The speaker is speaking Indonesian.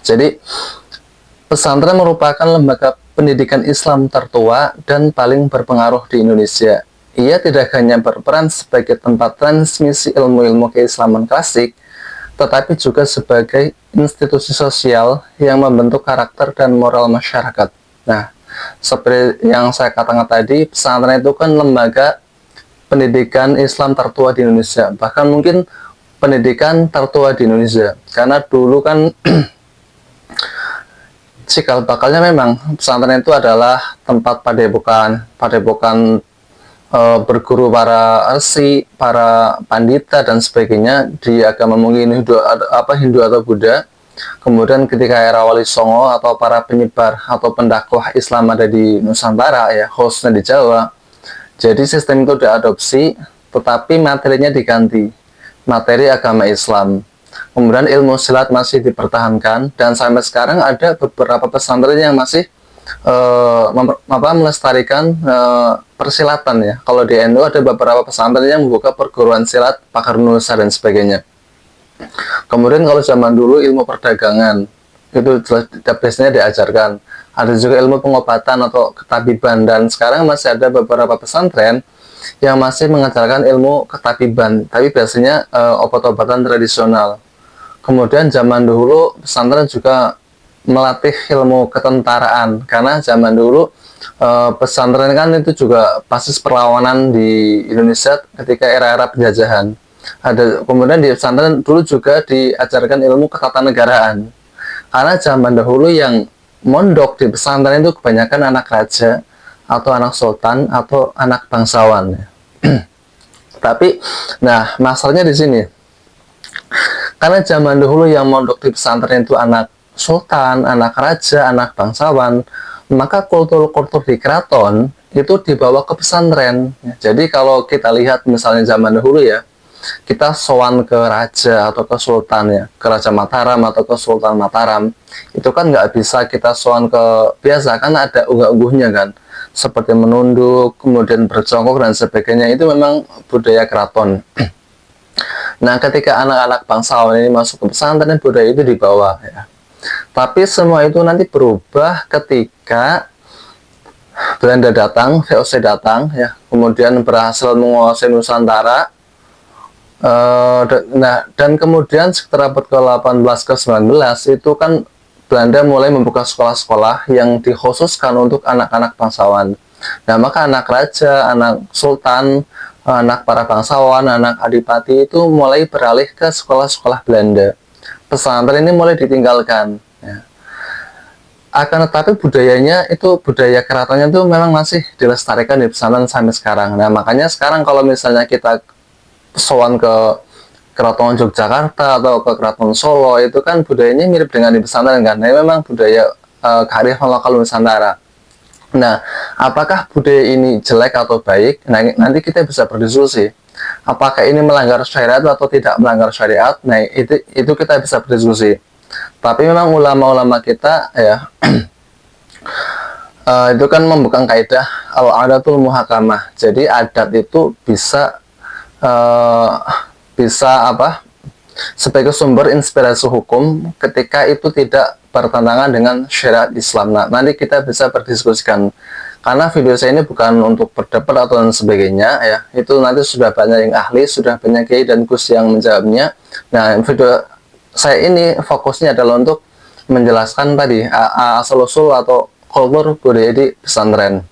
Jadi pesantren merupakan lembaga pendidikan Islam tertua dan paling berpengaruh di Indonesia. Ia tidak hanya berperan sebagai tempat transmisi ilmu-ilmu keislaman klasik, tetapi juga sebagai institusi sosial yang membentuk karakter dan moral masyarakat. Nah, seperti yang saya katakan tadi, pesantren itu kan lembaga pendidikan Islam tertua di Indonesia. Bahkan mungkin pendidikan tertua di Indonesia. Karena dulu kan cikal bakalnya memang pesantren itu adalah tempat padepokan berguru para resi, para pandita dan sebagainya di agama mungkin Hindu atau Buddha. Kemudian ketika era Wali Songo atau para penyebar atau pendakwah Islam ada di Nusantara ya, khususnya di Jawa. Jadi sistem itu diadopsi, tetapi materinya diganti, materi agama Islam. Kemudian ilmu silat masih dipertahankan dan sampai sekarang ada beberapa pesantren yang masih melestarikan persilatan ya. Kalau di NU ada beberapa pesantren yang membuka perguruan silat, pakar nusa dan sebagainya. Kemudian kalau zaman dulu ilmu perdagangan itu biasanya diajarkan. Ada juga ilmu pengobatan atau ketabiban dan sekarang masih ada beberapa pesantren yang masih mengajarkan ilmu ketabiban, tapi biasanya obat-obatan tradisional. Kemudian zaman dulu pesantren juga melatih ilmu ketentaraan karena zaman dulu pesantren kan itu juga basis perlawanan di Indonesia ketika era-era penjajahan. Kemudian di pesantren dulu juga diajarkan ilmu ketatanegaraan karena zaman dahulu yang mondok di pesantren itu kebanyakan anak raja atau anak sultan atau anak bangsawan. Tapi nah masalahnya di sini, karena zaman dahulu yang mondok di pesantren itu anak sultan, anak raja, anak bangsawan, maka kultur-kultur di keraton itu dibawa ke pesantren. Jadi kalau kita lihat misalnya zaman dahulu ya, kita sowan ke raja atau ke sultan ya, ke Raja Mataram atau ke Sultan Mataram, itu kan nggak bisa kita sowan ke biasa, kan ada unggah-ungguhnya kan, seperti menunduk, kemudian berjongkok dan sebagainya, itu memang budaya keraton. Nah, ketika anak-anak bangsawan ini masuk ke pesantren, budaya itu dibawa ya. Tapi semua itu nanti berubah ketika Belanda datang, VOC datang ya, kemudian berhasil menguasai Nusantara. Dan kemudian sekitar abad ke-18 ke-19 itu kan Belanda mulai membuka sekolah-sekolah yang dikhususkan untuk anak-anak bangsawan. Nah, maka anak raja, anak sultan, anak para bangsawan, anak adipati itu mulai beralih ke sekolah-sekolah Belanda. Pesantren ini mulai ditinggalkan ya. Akan tetapi budayanya itu, budaya keratonnya itu memang masih dilestarikan di pesantren sampai sekarang. Nah, makanya sekarang kalau misalnya kita sowan ke Keraton Yogyakarta atau ke Keraton Solo, itu kan budayanya mirip dengan di pesantren kan. Nah, memang budaya kearifan lokal Nusantara. Nah, apakah budaya ini jelek atau baik? Nah, nanti kita bisa berdiskusi. Apakah ini melanggar syariat atau tidak melanggar syariat? Nah, itu kita bisa berdiskusi. Tapi memang ulama-ulama kita ya itu kan membuka kaidah al-adatul muhakamah. Jadi adat itu bisa sebagai sumber inspirasi hukum ketika itu tidak bertentangan dengan syariat Islam. Nah, nanti kita bisa berdiskusikan. Karena video saya ini bukan untuk berdebat atau dan sebagainya ya. Itu nanti sudah banyak yang ahli, sudah banyak kiai dan gus yang menjawabnya. Nah, video saya ini fokusnya adalah untuk menjelaskan tadi asal-usul atau kultur budaya di pesantren.